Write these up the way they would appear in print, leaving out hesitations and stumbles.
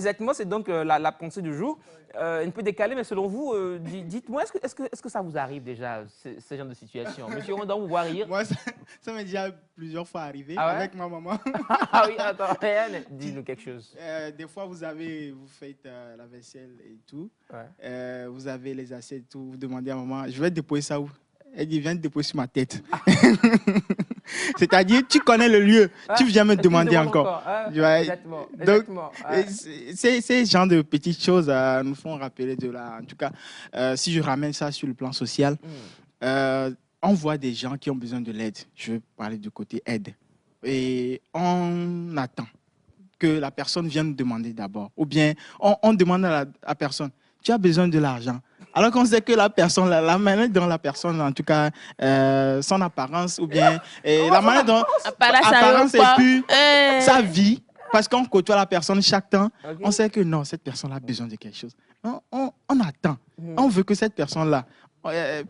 Exactement, c'est donc la pensée du jour. Un peu décalée, mais selon vous, dites-moi, est-ce que ça vous arrive déjà, ce genre de situation? Monsieur Rondon, vous voit rire? Moi, ça m'est déjà plusieurs fois arrivé Ah ouais? avec ma maman. Ah oui, attends, Ryan, dis-nous quelque chose. Des fois, vous faites la vaisselle et tout. Ouais. Vous avez les assiettes et tout. Vous demandez à maman, je vais déposer ça où? Elle dit, viens te déposer sur ma tête. C'est-à-dire, tu connais le lieu, tu viens me demander encore. Exactement. Donc, Exactement. ces genres de petites choses nous font rappeler de la... En tout cas, si je ramène ça sur le plan social, on voit des gens qui ont besoin de l'aide. Je vais parler du côté aide. Et on attend que la personne vienne demander d'abord. Ou bien, on demande à la personne, tu as besoin de l'argent. Alors qu'on sait que la personne, la manière dont la personne, en tout cas, son apparence, ou bien la manière dont apparence et puis sa vie, parce qu'on côtoie la personne chaque temps, on sait que non, cette personne a besoin de quelque chose. On attend. On veut que cette personne-là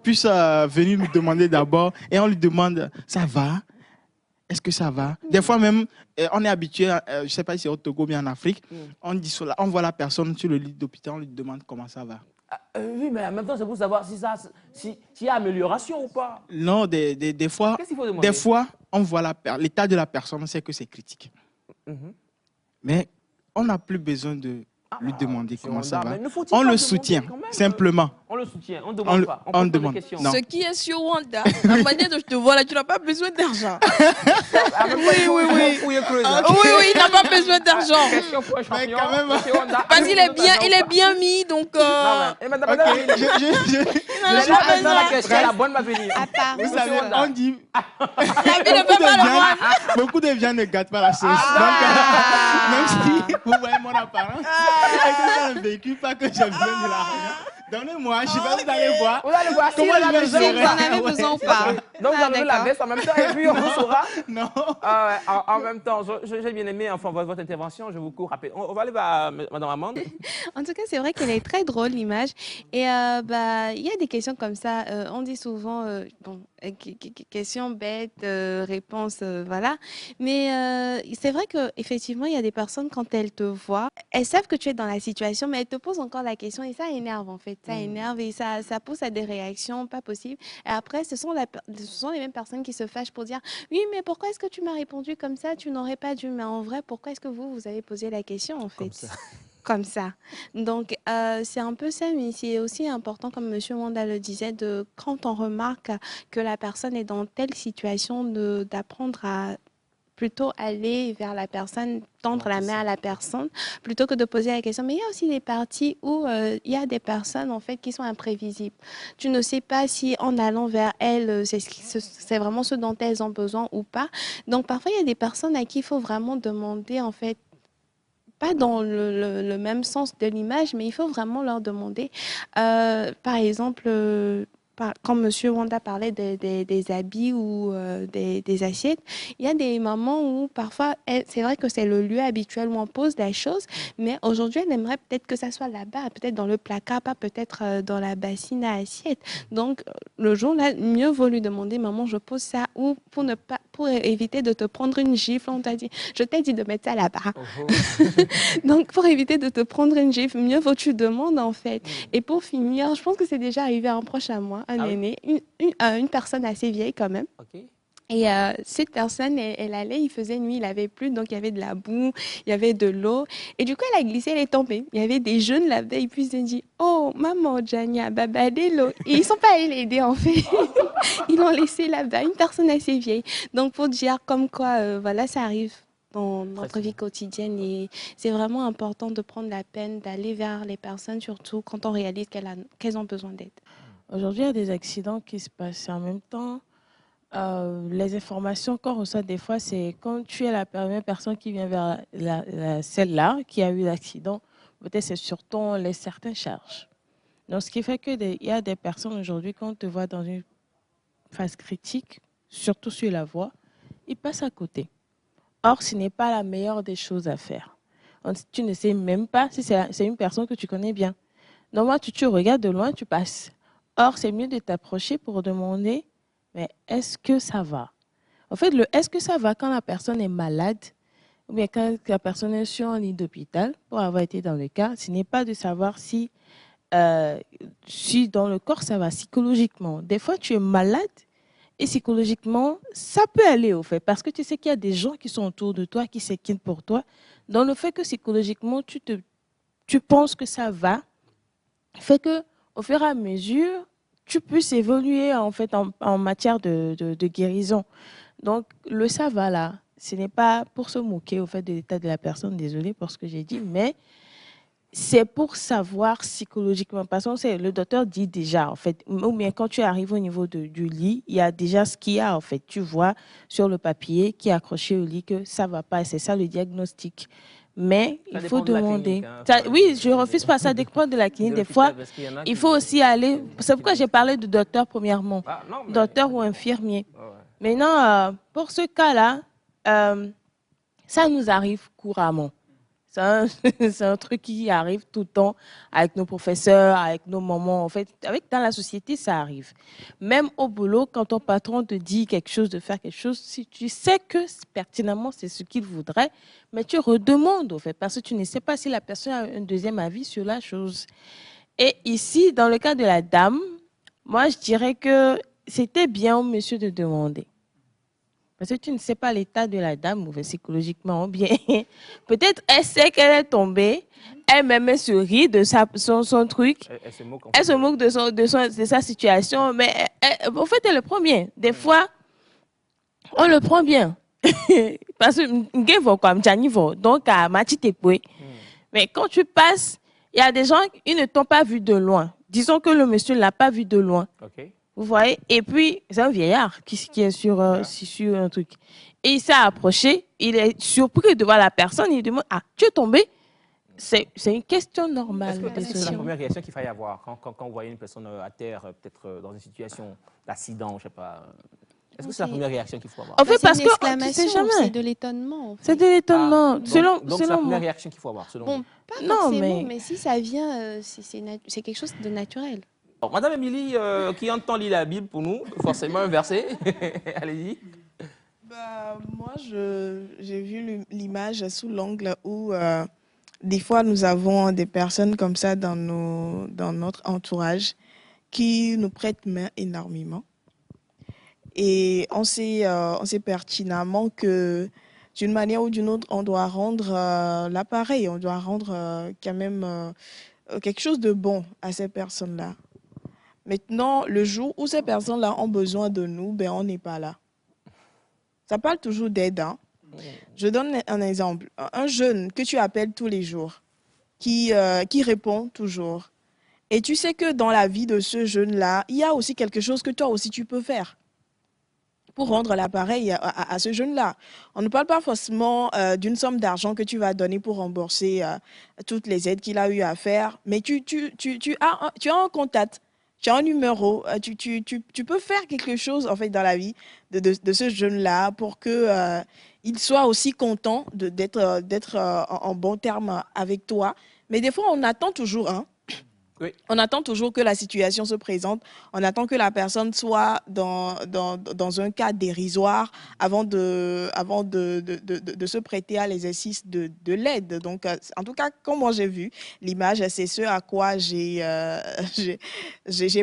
puisse venir nous demander d'abord et on lui demande, ça va? Est-ce que ça va? Des fois même, on est habitué, je ne sais pas si c'est au Togo ou bien en Afrique, on voit la personne sur le lit d'hôpital, on lui demande comment ça va. Oui, mais en même temps, c'est pour savoir s'il y a amélioration ou pas. Non, des fois, qu'est-ce qu'il faut demander? Des fois, on voit l'état de la personne, on sait que c'est critique. Mais on n'a plus besoin de lui demander comment ça va. On le soutient, simplement. On le soutient, on ne demande pas. On pose des questions. Ce qui est sur Wanda, la manière dont je te vois là, tu n'as pas besoin d'argent. Oui, il n'a pas besoin d'argent. Parce qu'il est bien mis, donc... La bonne va venir. Vous savez, on dit... Beaucoup de viande ne gâtent pas la sauce. Donc, même si vous voyez mon apparence, et que un véhicule, pas que j'ai besoin de l'argent. Donnez-moi, je vais vous allez voir. Vous allez voir comment je vais gérer. Vous en avez besoin ou pas? Donc vous avez la veste en même temps et puis on saura. Non. En même temps, j'ai bien aimé enfin, votre intervention. Je vous cours rapide. On va aller vers Madame Amande. En tout cas, c'est vrai qu'elle est très drôle, l'image. Et il y a des questions comme ça. On dit souvent, questions bêtes, réponses, voilà. Mais c'est vrai qu'effectivement, il y a des personnes, quand elles te voient, elles savent que tu es dans la situation, mais elles te posent encore la question et ça énerve, en fait. Ça énerve et ça pousse à des réactions pas possibles. Et après, ce sont les mêmes personnes qui se fâchent pour dire « Oui, mais pourquoi est-ce que tu m'as répondu comme ça? Tu n'aurais pas dû. » Mais en vrai, pourquoi est-ce que vous avez posé la question, en fait? Comme ça. Donc, c'est un peu ça, mais c'est aussi important, comme M. Wanda le disait, quand on remarque que la personne est dans telle situation, d'apprendre à plutôt aller vers la personne, tendre la main à la personne, plutôt que de poser la question. Mais il y a aussi des parties où il y a des personnes, en fait, qui sont imprévisibles. Tu ne sais pas si en allant vers elles, c'est vraiment ce dont elles ont besoin ou pas. Donc, parfois, il y a des personnes à qui il faut vraiment demander, en fait, pas dans le même sens de l'image, mais il faut vraiment leur demander, par exemple, quand M. Wanda parlait des habits ou des assiettes, il y a des moments où parfois, c'est vrai que c'est le lieu habituel où on pose la chose, mais aujourd'hui, elle aimerait peut-être que ça soit là-bas, peut-être dans le placard, pas peut-être dans la bassine à assiette. Donc, le jour-là, mieux vaut lui demander, maman, je pose ça où pour éviter de te prendre une gifle. On t'a dit, je t'ai dit de mettre ça là-bas. Donc, pour éviter de te prendre une gifle, mieux vaut que tu demandes, en fait. Et pour finir, je pense que c'est déjà arrivé à un proche à moi, un aîné, une personne assez vieille quand même. Et cette personne, elle allait, il faisait nuit, il avait plu, donc il y avait de la boue, il y avait de l'eau. Et du coup, elle a glissé, elle est tombée. Il y avait des jeunes là-bas, et puis ils ont dit, oh, maman, Jania, baba, de l'eau. Et ils ne sont pas allés l'aider, en fait. Ils l'ont laissé là-bas, une personne assez vieille. Donc, pour dire comme quoi, voilà, ça arrive dans notre vie quotidienne et c'est vraiment important de prendre la peine d'aller vers les personnes, surtout quand on réalise qu'elles ont besoin d'aide. Aujourd'hui, il y a des accidents qui se passent en même temps. Les informations qu'on reçoit des fois, c'est quand tu es la première personne qui vient vers celle-là qui a eu l'accident, peut-être c'est sur ton certaines charges. Donc, ce qui fait qu'il y a des personnes aujourd'hui, quand on te voit dans une phase critique, surtout sur la voie, ils passent à côté. Or, ce n'est pas la meilleure des choses à faire. Tu ne sais même pas si c'est une personne que tu connais bien. Normalement, tu regardes de loin, tu passes. Or, c'est mieux de t'approcher pour demander, mais est-ce que ça va? En fait, est-ce que ça va quand la personne est malade ou bien quand la personne est sur un lit d'hôpital, pour avoir été dans le cas, ce n'est pas de savoir si dans le corps ça va psychologiquement. Des fois, tu es malade et psychologiquement, ça peut aller au fait, parce que tu sais qu'il y a des gens qui sont autour de toi, qui s'inquiètent pour toi. Dans le fait que psychologiquement, tu penses que ça va, fait que au fur et à mesure, tu puisses évoluer en fait en matière de guérison. Donc, le ça va là, ce n'est pas pour se moquer au fait de l'état de la personne, désolé pour ce que j'ai dit, mais c'est pour savoir psychologiquement. Parce que le docteur dit déjà, en fait, ou bien quand tu arrives au niveau du lit, il y a déjà ce qu'il y a, en fait. Tu vois sur le papier qui est accroché au lit que ça ne va pas. C'est ça le diagnostic. Mais Ça il faut dépend de la demander. clinique, hein. Oui, je refuse pas. Ça dépend de la clinique. De Des fois, l'hôpital, parce qu'il y en a il qui- faut aussi aller. C'est pourquoi j'ai parlé de docteur premièrement. Ah, non, mais- Docteur ou infirmier. Ouais, ouais. Maintenant, pour ce cas-là, ça nous arrive couramment. C'est un truc qui arrive tout le temps avec nos professeurs, avec nos mamans. En fait, dans la société, ça arrive. Même au boulot, quand ton patron te dit quelque chose, de faire quelque chose, si tu sais que pertinemment c'est ce qu'il voudrait, mais tu redemandes, au fait, parce que tu ne sais pas si la personne a un deuxième avis sur la chose. Et ici, dans le cas de la dame, moi, je dirais que c'était bien au monsieur de demander. Parce que tu ne sais pas l'état de la dame, ou psychologiquement, ou bien. Peut-être elle sait qu'elle est tombée, elle-même elle se rit de son truc, Elle se moque. elle se moque de sa situation, mais en fait, elle le prend bien. Des fois, on le prend bien. Parce que, donc, à Matitepoué. Mais quand tu passes, il y a des gens, ils ne t'ont pas vu de loin. Disons que le monsieur ne l'a pas vu de loin. OK. Vous voyez? Et puis, c'est un vieillard qui est sur un truc. Et il s'est approché, il est surpris de voir la personne, il demande, ah, tu es tombé? C'est une question normale. Est-ce que c'est la première réaction qu'il faille avoir quand vous voyez une personne à terre, peut-être dans une situation d'accident, je ne sais pas. Est-ce que c'est la première réaction qu'il faut avoir? En fait, parce que c'est jamais. de l'étonnement. En fait. C'est de l'étonnement. Donc selon c'est la moi. première réaction qu'il faut avoir, selon vous. Bon, pas Non, forcément, mais- mais si ça vient, c'est quelque chose de naturel. Bon, Madame Émilie, qui entend lire la Bible pour nous, forcément un verset. Allez-y. Bah, moi, j'ai vu l'image sous l'angle où des fois nous avons des personnes comme ça dans notre entourage qui nous prêtent main énormément. Et on sait pertinemment que d'une manière ou d'une autre, on doit rendre l'appareil, on doit rendre quand même quelque chose de bon à ces personnes-là. Maintenant, le jour où ces personnes-là ont besoin de nous, ben, on n'est pas là. Ça parle toujours d'aide. Hein. Je donne un exemple. Un jeune que tu appelles tous les jours, qui répond toujours. Et tu sais que dans la vie de ce jeune-là, il y a aussi quelque chose que toi aussi tu peux faire pour rendre l'appareil à ce jeune-là. On ne parle pas forcément d'une somme d'argent que tu vas donner pour rembourser toutes les aides qu'il a eu à faire, mais tu as un contact. Tu as un numéro, tu peux faire quelque chose en fait dans la vie de ce jeune-là pour que il soit aussi content d'être en bon terme avec toi. Mais des fois, on attend toujours, hein. Oui. On attend toujours que la situation se présente. On attend que la personne soit dans un cas dérisoire avant de se prêter à l'exercice de l'aide. Donc, en tout cas, comme moi j'ai vu l'image, c'est ce à quoi j'ai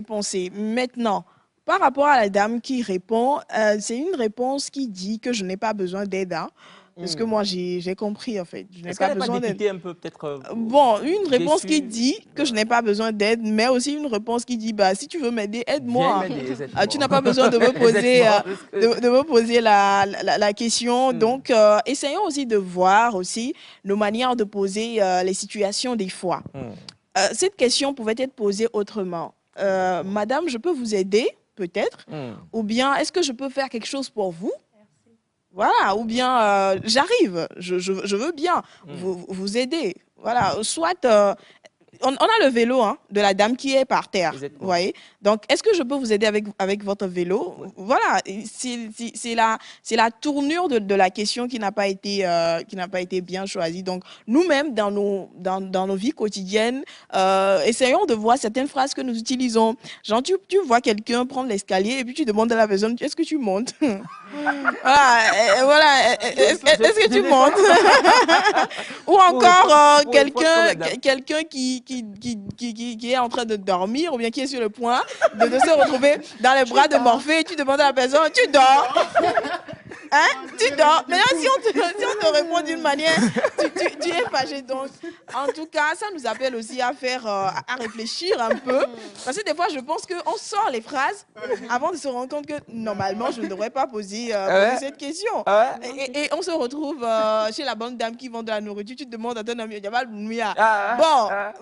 pensé. Maintenant, par rapport à la dame qui répond, c'est une réponse qui dit que je n'ai pas besoin d'aide. Hein. Parce que moi, j'ai compris, en fait. Je n'ai Est-ce pas qu'elle n'est pas besoin d'aide. dépitée un peu, peut-être Bon, une réponse déçue? qui dit que je n'ai pas besoin d'aide, mais aussi une réponse qui dit, bah, si tu veux m'aider, aide-moi. Viens m'aider, aide-moi. Tu n'as pas besoin de me poser, Aide-moi, parce que- de me poser la question. Donc, essayons aussi de voir aussi nos manières de poser les situations des fois. Cette question pouvait être posée autrement. Madame, je peux vous aider, peut-être, ou bien est-ce que je peux faire quelque chose pour vous? Voilà, ou bien j'arrive, je veux bien vous aider. Voilà, soit on a le vélo hein, de la dame qui est par terre. Exactement. Vous voyez? Donc, est-ce que je peux vous aider avec votre vélo? Voilà, c'est la tournure de la question qui n'a pas été bien choisie. Donc, nous-mêmes, dans nos vies quotidiennes, essayons de voir certaines phrases que nous utilisons. Genre, tu vois quelqu'un prendre l'escalier et puis tu demandes à la personne, est-ce que tu montes? Voilà, est-ce que tu montes? Ou encore quelqu'un qui est en train de dormir ou bien qui est sur le point de se retrouver dans les bras de Morphée et tu demandes à la personne, tu dors? Hein? Tu dors? Maintenant, si on te répond d'une manière, tu es fâché. Donc, en tout cas, ça nous appelle aussi à réfléchir un peu. Parce que des fois, je pense qu'on sort les phrases avant de se rendre compte que normalement, je ne devrais pas poser cette question. Et on se retrouve chez la bonne dame qui vend de la nourriture. Tu te demandes à ton ami, bon,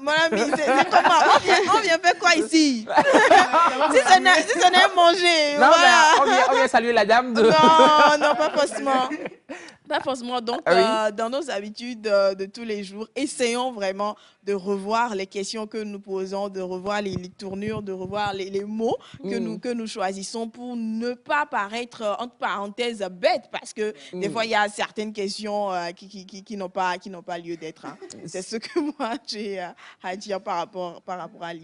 mon ami, c'est comment? On vient faire quoi ici? Si ce n'est manger. Non, voilà. mais on vient saluer la dame de... Non, pas forcément. Pas forcément. Donc, dans nos habitudes de tous les jours, essayons vraiment de revoir les questions que nous posons, de revoir les tournures, de revoir les mots que nous choisissons pour ne pas paraître, entre parenthèses, bêtes. Parce que des fois, il y a certaines questions qui n'ont pas lieu d'être. Hein. C'est ce que moi, j'ai à dire par rapport à l'image.